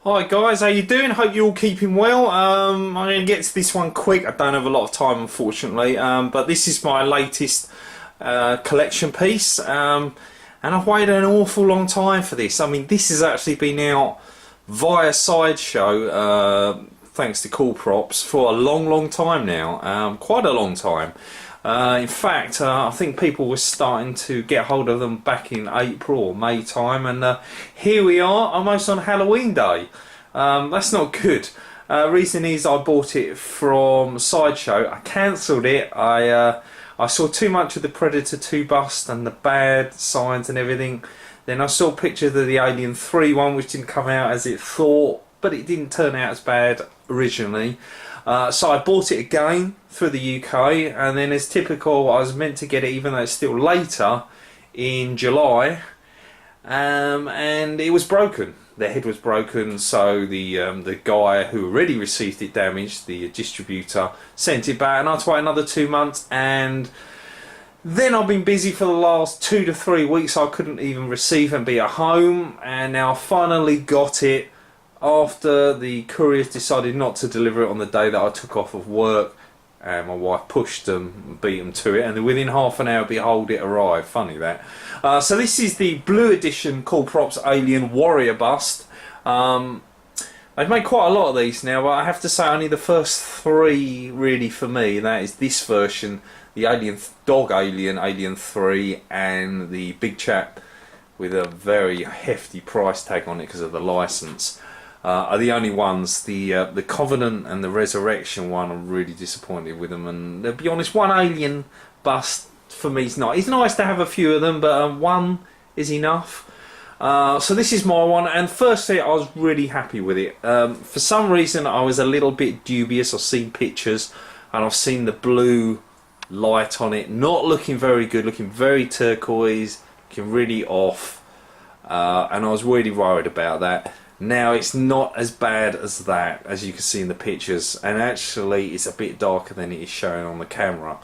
Hi guys, how you doing? Hope you're all keeping well. I'm going to get to this one quick. I don't have a lot of time unfortunately, but this is my latest collection piece, and I've waited an awful long time for this. I mean, this has actually been out via Sideshow, thanks to Coolprops, for a long time now, quite a long time. In fact, I think people were starting to get hold of them back in April or May time, and here we are, almost on Halloween Day. That's not good. Reason is I bought it from Sideshow. I cancelled it. I saw too much of the Predator 2 bust and the bad signs and everything. Then I saw pictures of the Alien 3 one, which didn't come out as it thought, but it didn't turn out as bad originally. So I bought it again through the UK, and then as typical, I was meant to get it even though it's still later in July, and it was broken. The head was broken, so the guy who already received it damaged, the distributor, sent it back, and I had to wait another 2 months, and then I've been busy for the last 2 to 3 weeks. So I couldn't even receive and be at home, and now I finally got it after the couriers decided not to deliver it on the day that I took off of work, and my wife pushed them and beat them to it, and within half an hour, behold, it arrived. Funny that. So this is the Blue Edition Coolprops Alien Warrior bust. I've made quite a lot of these now, but I have to say only the first 3 really for me. That is this version, the Alien Dog Alien, Alien 3, and the big chap with a very hefty price tag on it because of the license. Are the only ones. The Covenant and the Resurrection one, I'm really disappointed with them, and to be honest, one Alien bust for me is not. It's nice to have a few of them, but one is enough. So this is my one, and firstly I was really happy with it. For some reason I was a little bit dubious. I've seen pictures and I've seen the blue light on it not looking very good, looking very turquoise, looking really off, and I was really worried about that. Now it's not as bad as that, as you can see in the pictures, and actually it's a bit darker than it is showing on the camera.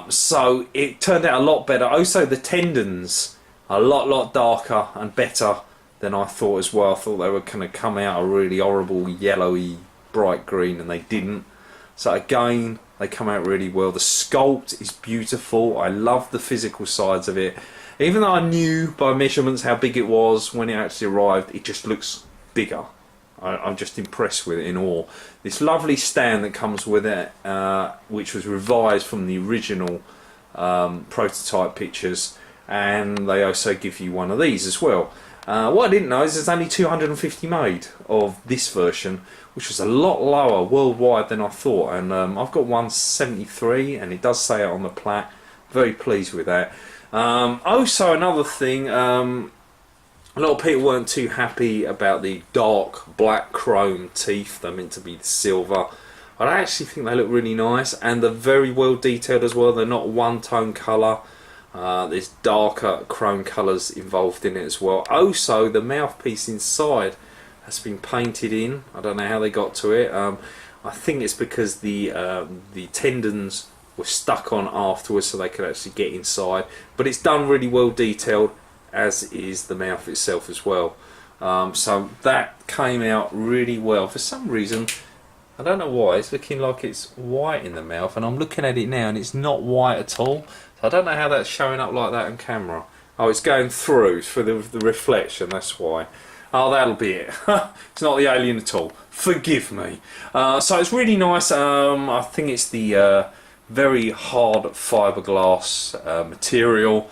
So it turned out a lot better. Also the tendons are a lot darker and better than I thought as well. I thought they were going to come out a really horrible yellowy bright green, and they didn't. So again, they come out really well. The sculpt is beautiful. I love the physical sides of it. Even though I knew by measurements how big it was when it actually arrived, it just looks bigger. I'm just impressed with it, in awe. This lovely stand that comes with it, which was revised from the original prototype pictures, and they also give you one of these as well. What I didn't know is there's only 250 made of this version, which was a lot lower worldwide than I thought, and I've got 173, and it does say it on the plaque. Very pleased with that. Also another thing, a lot of people weren't too happy about the dark black chrome teeth. They're meant to be silver. I actually think they look really nice, and they're very well detailed as well. They're not one tone colour. There's darker chrome colours involved in it as well. Also, the mouthpiece inside has been painted in. I don't know how they got to it. I think it's because the tendons were stuck on afterwards, so they could actually get inside. But it's done really well detailed, as is the mouth itself as well. So that came out really well. For some reason, I don't know why, it's looking like it's white in the mouth, and I'm looking at it now and it's not white at all. So I don't know how that's showing up like that on camera. Oh, it's going through for the reflection, that's why. Oh, that'll be it. It's not the alien at all. Forgive me. So it's really nice. I think it's the very hard fiberglass material.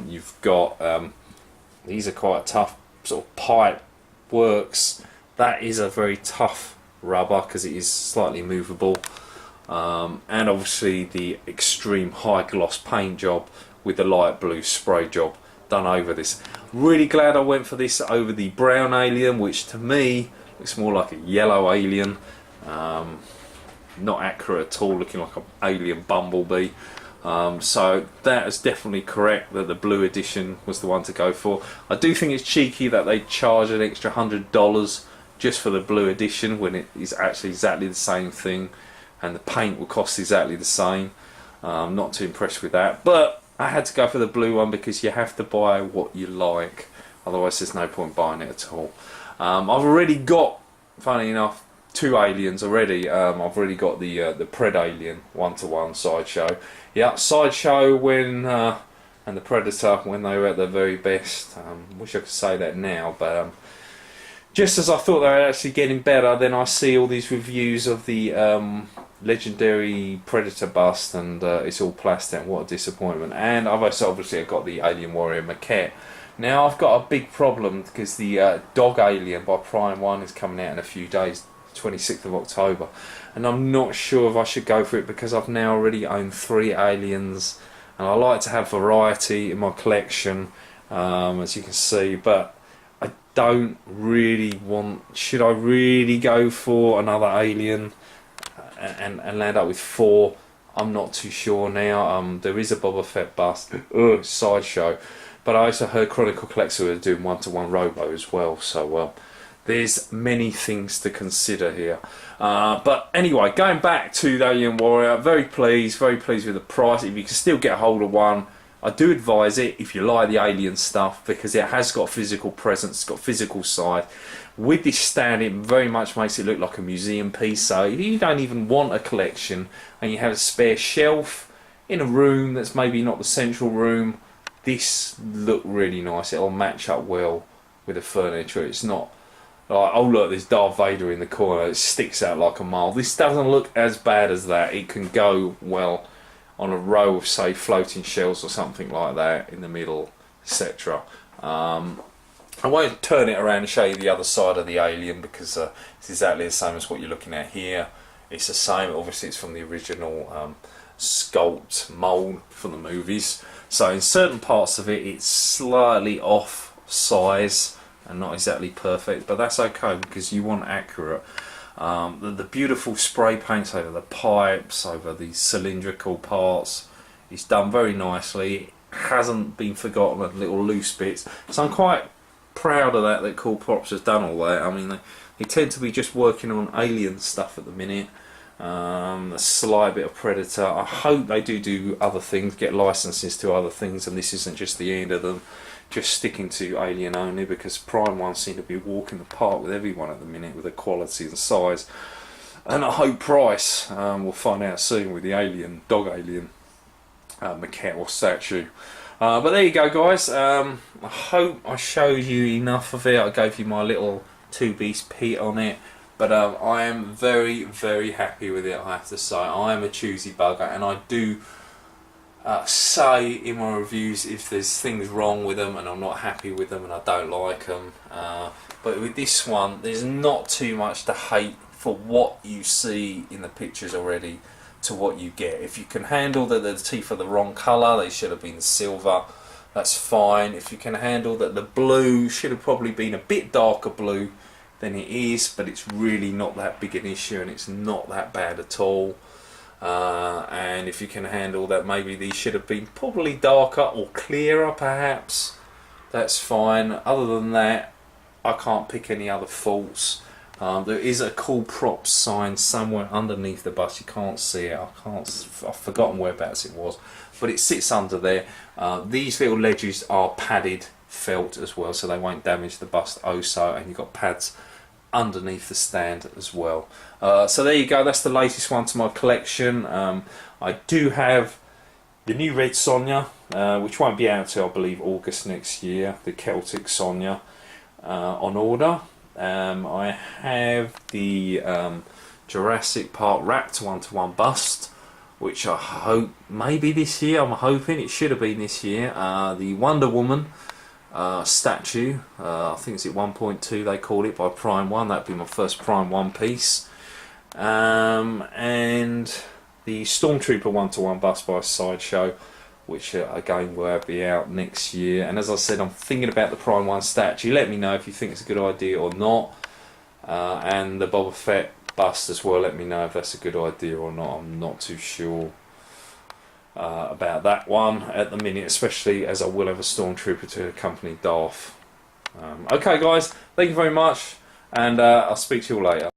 You've got these are quite tough sort of pipe works. That is a very tough rubber because it is slightly movable, and obviously the extreme high gloss paint job with the light blue spray job done over this. Really glad I went for this over the brown alien, which to me looks more like a yellow alien. Not accurate at all, looking like an alien bumblebee. So that is definitely correct, that the blue edition was the one to go for. I do think it's cheeky that they charge an extra $100 just for the blue edition when it is actually exactly the same thing, and the paint will cost exactly the same. Not too impressed with that, but I had to go for the blue one because you have to buy what you like, otherwise there's no point buying it at all. I've already got, funny enough, 2 aliens already. I've already got the Pred Alien 1-to-1 Sideshow. Yeah, Sideshow when and the Predator when they were at their very best. Wish I could say that now, but just as I thought they were actually getting better, then I see all these reviews of the legendary Predator bust, and it's all plastic. What a disappointment! And I've also obviously got the Alien Warrior maquette. Now I've got a big problem because the Dog Alien by Prime 1 is coming out in a few days, 26th of October, and I'm not sure if I should go for it because I've now already owned 3 aliens, and I like to have variety in my collection, as you can see, but I don't really want. Should I really go for another alien and land up with 4? I'm not too sure now. There is a Boba Fett bust, Sideshow, but I also heard Chronicle Collector are doing 1-to-1 Robo as well, so there's many things to consider here. But anyway, going back to the Alien Warrior, very pleased with the price. If you can still get a hold of one, I do advise it if you like the alien stuff, because it has got physical presence, it's got physical side. With this stand, it very much makes it look like a museum piece. So if you don't even want a collection and you have a spare shelf in a room that's maybe not the central room, this look really nice. It'll match up well with the furniture. It's not like, oh look, there's Darth Vader in the corner, it sticks out like a mile. This doesn't look as bad as that. It can go well on a row of, say, floating shells or something like that in the middle, etc. I won't turn it around and show you the other side of the alien, because it's exactly the same as what you're looking at here. It's the same. Obviously it's from the original Sculpt mould from the movies, so in certain parts of it it's slightly off size and not exactly perfect, but that's okay because you want accurate. The beautiful spray paints over the pipes, over the cylindrical parts, it's done very nicely. It hasn't been forgotten at little loose bits, so I'm quite proud of that Coolprops has done all that. I mean, they tend to be just working on alien stuff at the minute, a slight bit of Predator. I hope they do other things, get licenses to other things, and this isn't just the end of them just sticking to alien only, because Prime 1 seem to be walking the park with everyone at the minute with the quality and size, and I hope price. We'll find out soon with the alien, Dog Alien maquette or statue. But there you go, guys. I hope I showed you enough of it. I gave you my little 2-piece Pete on it, but I am very, very happy with it, I have to say. I am a choosy bugger, and I do say in my reviews if there's things wrong with them and I'm not happy with them and I don't like them, but with this one there's not too much to hate for what you see in the pictures already to what you get. If you can handle that the teeth are the wrong colour, they should have been silver, that's fine. If you can handle that the blue should have probably been a bit darker blue than it is, but it's really not that big an issue and it's not that bad at all. And if you can handle that maybe these should have been probably darker or clearer perhaps, that's fine. Other than that, I can't pick any other faults. There is a Coolprops sign somewhere underneath the bust. You can't see it. I've forgotten whereabouts it was, but it sits under there. These little ledges are padded felt as well, so they won't damage the bust also, and you've got pads underneath the stand as well. So there you go, that's the latest one to my collection. I do have the new Red Sonja, which won't be out until I believe August next year, the Celtic Sonja, on order. I have the Jurassic Park wrapped 1-to-1 bust, which I hope maybe this year. I'm hoping it should have been this year. The Wonder Woman statue, I think it's at 1.2 they call it by Prime 1. That'd be my first Prime 1 piece. And the Stormtrooper 1-to-1 bust by Sideshow, which again will be out next year. And as I said, I'm thinking about the Prime 1 statue. Let me know if you think it's a good idea or not. And the Boba Fett bust as well, let me know if that's a good idea or not. I'm not too sure about that one at the minute, especially as I will have a Stormtrooper to accompany Darth. Okay guys, thank you very much, and I'll speak to you all later.